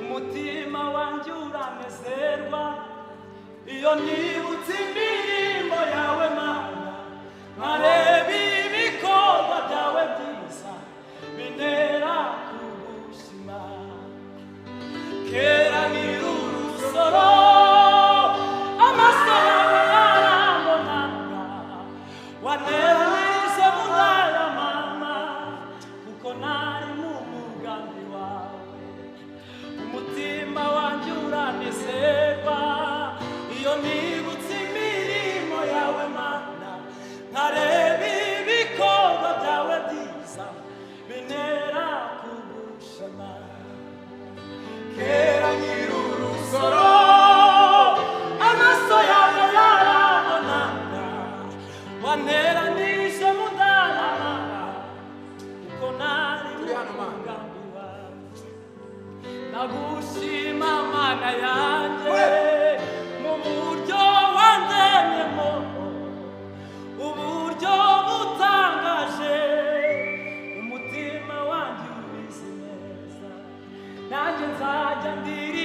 umutima wanjye uranezerwa iyo nibutse imirimo yawe Mana nkareba ibikorwa byawe byiza bintera kugushima kera nkiri urusoro amaso yawe yarambonaga waneranije mu nda mama kuko nari mu mugambi wawe umutima wanjye uranezerwa iyo nibutse imirimo yawe Mana nkareba ibikorwa byawe byiza bintera kugushima kera nkiri urusoro amaso yawe yarambonaga waneranije mu nda kuko nari mu mugambi wawe nagushima Mana yanjye mu buryo wandemyemo uburyo butangaje umutima wanjye ubizi neza nanjye nzajya ndiri